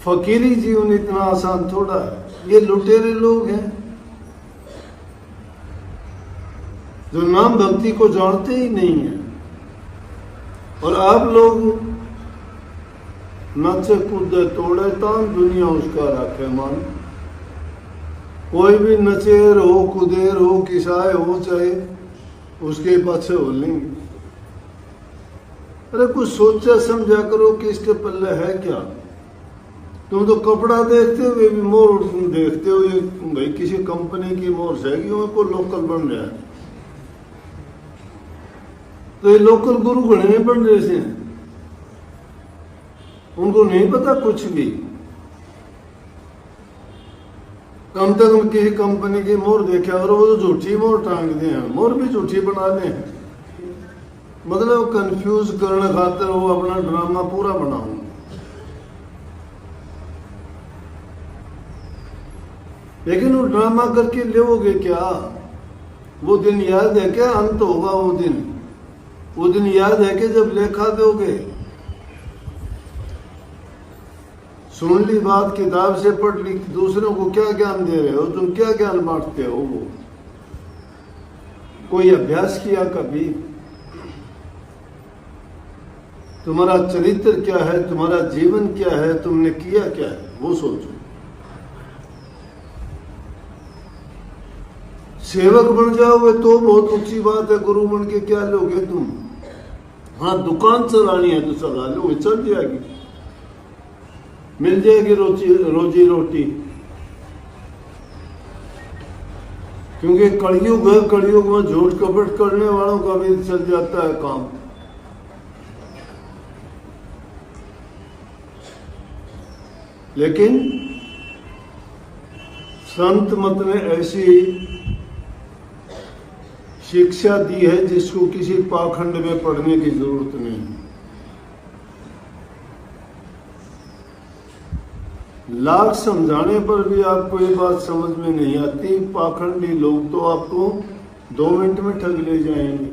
फकीरी जीवन इतना आसान थोड़ा है। ये लुटेरे लोग हैं जो नाम भक्ति को जानते ही नहीं है। और आप लोग नाचे कूदे तोड़े तान दुनिया उसका रखे मान। कोई भी नचेर हो कुदेर हो किसाए हो चाहे उसके पाछे हो लेंगे। अरे कुछ सोचा समझा करो कि इसके पल्ले है क्या। तुम तो कपड़ा देखते हो, वे भी मोर तुम देखते हो ये भाई किसी कंपनी की मोर जाएगी उनको लोकल बन रहा है। तो ये लोकल गुरु घने नहीं बन रहे से, उनको नहीं पता कुछ भी। कम से कम किसी कंपनी की मोर देखा और वो तो झूठी मोर टांग दे हैं, मोर भी झूठी बना ले हैं। मतलब कंफ्यूज करने खातिर वो अपना ड्रामा पूरा बनाऊंगा। लेकिन वो ड्रामा करके लोगे क्या? वो दिन याद है क्या? अंत होगा वो दिन याद है कि जब लेखा दोगे। सुन ली बात, किताब से पढ़ ली, दूसरों को क्या ज्ञान दे रहे हो तुम? क्या ज्ञान बांटते हो? वो कोई अभ्यास किया कभी? तुम्हारा चरित्र क्या है, तुम्हारा जीवन क्या है, तुमने किया क्या है, वो सोचो। सेवक बन जाओगे तो बहुत ऊंची बात है, गुरु बन के क्या लोगे तुम? हाँ, दुकान चलानी है तो चला लो, चल जाएगी, मिल जाएगी रोजी रोटी। क्योंकि कलयुग है, कलयुग में झूठ कपट करने वालों का भी चल जाता है काम। लेकिन संत मत ने ऐसी शिक्षा दी है जिसको किसी पाखंड में पढ़ने की जरूरत नहीं। लाख समझाने पर भी आपको ये बात समझ में नहीं आती। पाखंडी लोग तो आपको 2 मिनट में ठग ले जाएंगे।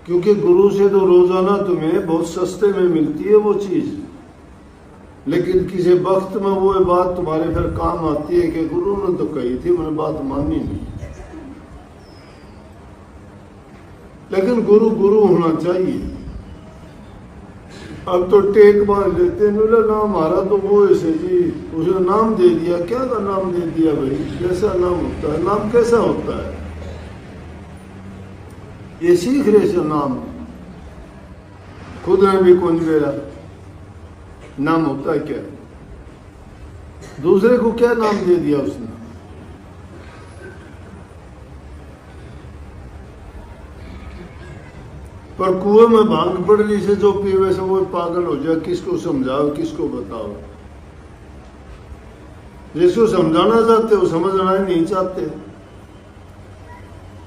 क्योंकि गुरु से तो रोजाना तुम्हें बहुत सस्ते में मिलती है वो चीज, लेकिन किसी वक्त में वो बात तुम्हारे फिर काम आती है कि गुरु ने तो कही थी, मैंने बात मानी नहीं। लेकिन गुरु गुरु होना चाहिए। अब तो टेक मार लेते हैं, नाम हमारा तो वो ऐसे जी, उसने नाम दे दिया। क्या का नाम दे दिया भाई? कैसा नाम होता है? नाम कैसा होता है? ये सीख रहे से नाम खुद ने भी कौन मेरा नाम होता है क्या? दूसरे को क्या नाम दे दिया उसने? पर कुएं में भांग पड़ने से जो पीवे से वो पागल हो जाए, किसको समझाओ, किसको बताओ? जिसको समझाना चाहते हो समझना ही नहीं चाहते।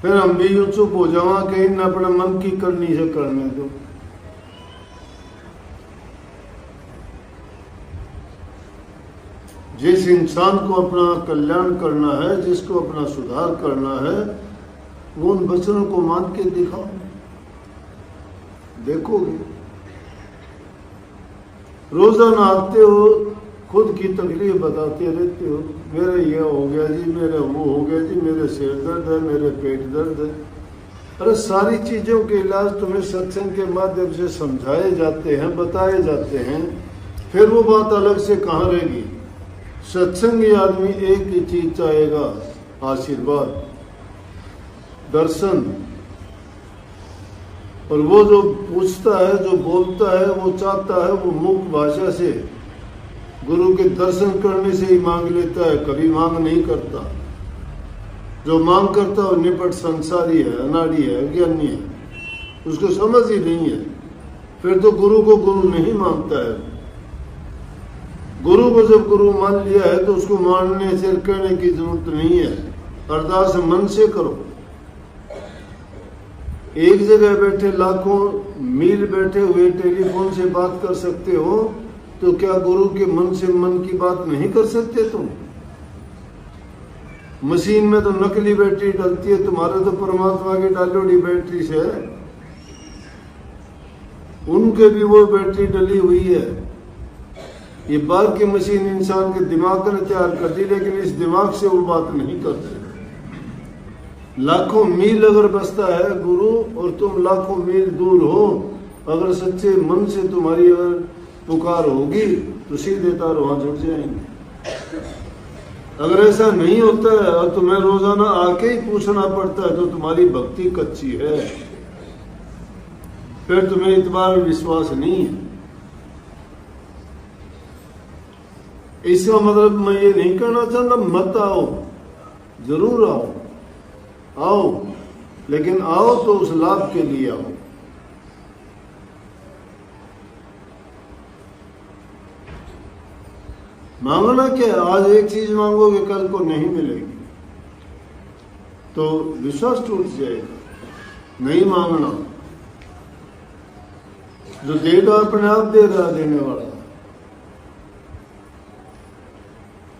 फिर हम भी यूं चुप हो जावा कि इन अपने मन की करनी से करने दो। जिस इंसान को अपना कल्याण करना है, जिसको अपना सुधार करना है, वो उन वचनों को मान के दिखाओ, देखोगे। रोजाना आते हो, खुद की तकलीफ बताते रहते हो, मेरे ये हो गया जी, मेरे वो हो गया जी, मेरे सिर दर्द है, मेरे पेट दर्द है। अरे सारी चीजों के इलाज तुम्हें सत्संग के माध्यम से समझाए जाते हैं, बताए जाते हैं। फिर वो बात अलग से कहाँ रहेगी? सत्संगी आदमी एक ही चीज चाहेगा, आशीर्वाद, दर्शन। और वो जो पूछता है, जो बोलता है, वो चाहता है, वो मुख भाषा से गुरु के दर्शन करने से ही मांग लेता है, कभी मांग नहीं करता। जो मांग करता है वो निपट संसारी है, अनाड़ी है, अज्ञानी है, उसको समझ ही नहीं है। फिर तो गुरु को गुरु नहीं मानता है। गुरु को जब गुरु मान लिया है तो उसको मानने से करने की जरूरत नहीं है। अरदास मन से करो। एक जगह बैठे लाखों मील बैठे हुए टेलीफोन से बात कर सकते हो, तो क्या गुरु के मन से मन की बात नहीं कर सकते तुम? मशीन में तो नकली बैटरी डलती है, तुम्हारे तो परमात्मा की डालोड़ी बैटरी से है। उनके भी वो बैटरी डली हुई है। ये बाहर की मशीन इंसान के दिमाग ने तैयार कर दी, लेकिन इस दिमाग से वो बात नहीं करते। लाखों मील अगर बसता है गुरु और तुम लाखों मील दूर हो, अगर सच्चे मन से तुम्हारी अगर पुकार होगी तो सीधे तार वहां जुड़ जाएंगे। अगर ऐसा नहीं होता है और तुम्हें रोजाना आके ही पूछना पड़ता है तो तुम्हारी भक्ति कच्ची है, फिर तुम्हें इतबार में विश्वास नहीं है। इसका मतलब मैं ये नहीं कहना चाहता मत आओ, जरूर आओ, लेकिन आओ तो उस लाभ के लिए आओ। मांगना क्या है? आज एक चीज मांगोगे कल को नहीं मिलेगी तो विश्वास टूट जाएगा। नहीं मांगना, जो देगा अपने आप दे रहा, देने वाला।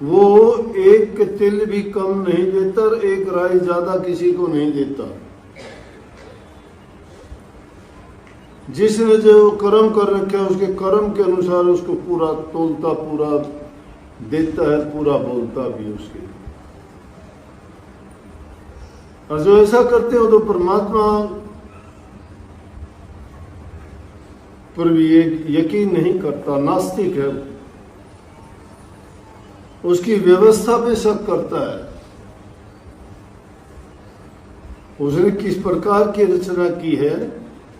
वो एक तिल भी कम नहीं देता और एक राई ज्यादा किसी को नहीं देता। जिसने जो कर्म कर रखे उसके कर्म के अनुसार उसको पूरा तोलता, पूरा देता है, पूरा बोलता भी उसके। और जो ऐसा करते हो तो परमात्मा पर भी यकीन नहीं करता, नास्तिक है, उसकी व्यवस्था पे शक करता है। उसने किस प्रकार की रचना की है,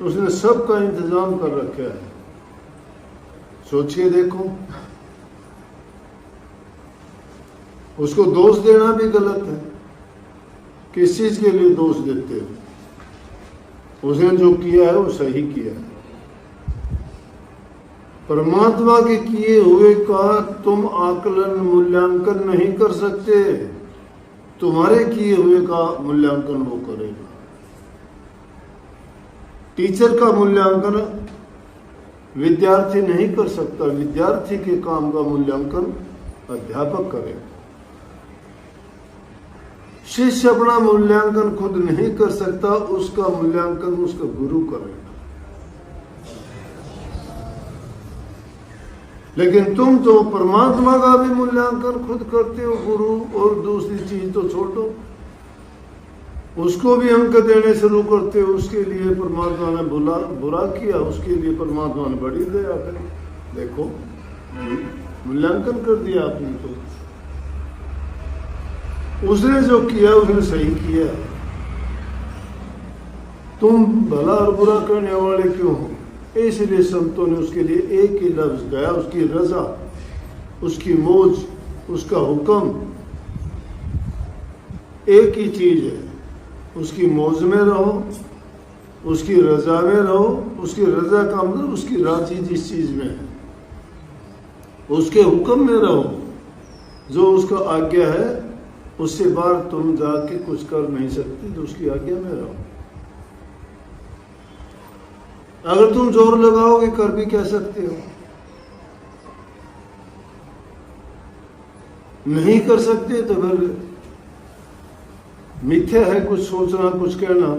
उसने सबका इंतजाम कर रखा है। सोचिए, देखो, उसको दोष देना भी गलत है। किस चीज के लिए दोष देते हो? उसने जो किया है वो सही किया है। परमात्मा के किए हुए का तुम आकलन मूल्यांकन नहीं कर सकते, तुम्हारे किए हुए का मूल्यांकन वो करेगा। टीचर का मूल्यांकन विद्यार्थी नहीं कर सकता, विद्यार्थी के काम का मूल्यांकन अध्यापक करेगा। शिष्य अपना मूल्यांकन खुद नहीं कर सकता, उसका मूल्यांकन उसका गुरु करेगा। लेकिन तुम तो परमात्मा का भी मूल्यांकन खुद करते हो, गुरु। और दूसरी चीज तो छोड़ो, उसको भी अंक देने शुरू करते हो। उसके लिए परमात्मा ने बुरा किया, उसके लिए परमात्मा ने बड़ी दया करी। देखो, मूल्यांकन कर दिया आपने। तो उसने जो किया उसने सही किया। तुम भला और बुरा करने वाले क्यों हो? इसलिए संतों ने उसके लिए एक ही लफ्ज गया, उसकी रजा, उसकी मौज, उसका हुक्म। एक ही चीज है, उसकी मौज में रहो, उसकी रजा में रहो। उसकी रजा का मतलब उसकी राजी जिस चीज में है, उसके हुक्म में रहो। जो उसका आज्ञा है उससे बाहर तुम जाके कुछ कर नहीं सकते, तो उसकी आज्ञा में रहो। अगर तुम जोर लगाओगे कर भी क्या सकते हो? नहीं कर सकते तो फिर मिथ्या है कुछ सोचना, कुछ कहना।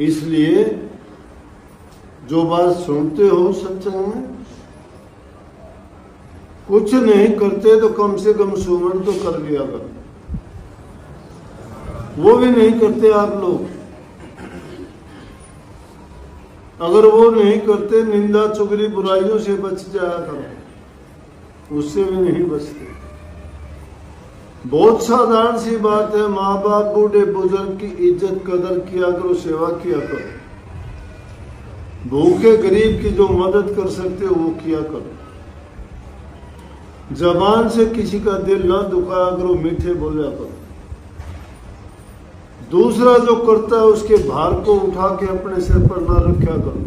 इसलिए जो बात सुनते हो सत्संग में, कुछ नहीं करते तो कम से कम सुमन तो कर लिया करो। वो भी नहीं करते आप लोग। अगर वो नहीं करते, निंदा चुगली बुराइयों से बच जाया करो, उससे भी नहीं बचते। बहुत साधारण सी बात है, माँ बाप बूढ़े बुजुर्ग की इज्जत कदर किया करो, सेवा किया करो। भूखे गरीब की जो मदद कर सकते हो वो किया करो। जबान से किसी का दिल ना दुखाया करो, मीठे बोला करो। दूसरा जो करता है उसके भार को उठा के अपने सिर पर ना रखा करो।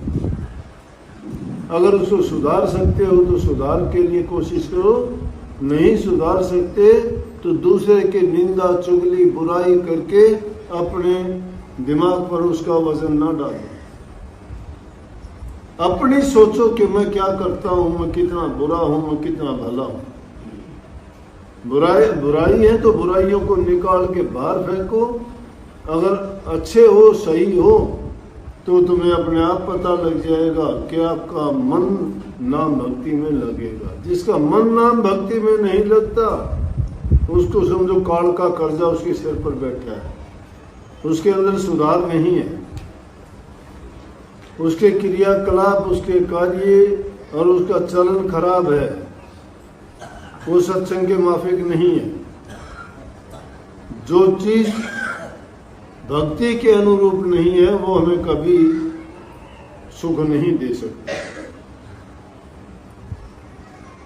अगर उसको सुधार सकते हो तो सुधार के लिए कोशिश करो, नहीं सुधार सकते तो दूसरे के निंदा चुगली बुराई करके अपने दिमाग पर उसका वजन ना डालो। अपनी सोचो कि मैं क्या करता हूं, मैं कितना बुरा हूं, मैं कितना भला हूं। बुराई है तो बुराइयों को निकाल के बाहर फेंको। अगर अच्छे हो, सही हो तो तुम्हें अपने आप पता लग जाएगा कि आपका मन नाम भक्ति में लगेगा। जिसका मन नाम भक्ति में नहीं लगता उसको समझो काल का कर्जा उसके सिर पर बैठा है, उसके अंदर सुधार नहीं है, उसके क्रियाकलाप, उसके कार्य और उसका चलन खराब है, वो सत्संग के माफिक नहीं है। जो चीज भक्ति के अनुरूप नहीं है वो हमें कभी सुख नहीं दे सकती।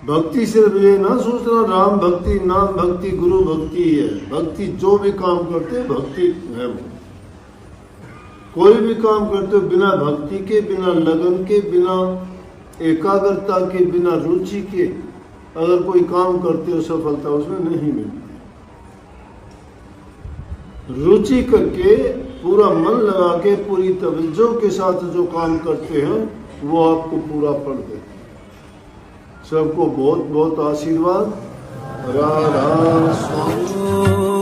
भक्ति सिर्फ ये ना सोचना राम भक्ति, नाम भक्ति, गुरु भक्ति है। भक्ति जो भी काम करते भक्ति है। वो कोई भी काम करते हो बिना भक्ति के, बिना लगन के, बिना एकाग्रता के, बिना रुचि के अगर कोई काम करते हो सफलता उसमें नहीं मिलती। रुचि करके पूरा मन लगा के पूरी तवज्जो के साथ जो काम करते हैं वो आपको पूरा फल देते हैं। सबको बहुत बहुत आशीर्वाद। राधा स्वामी।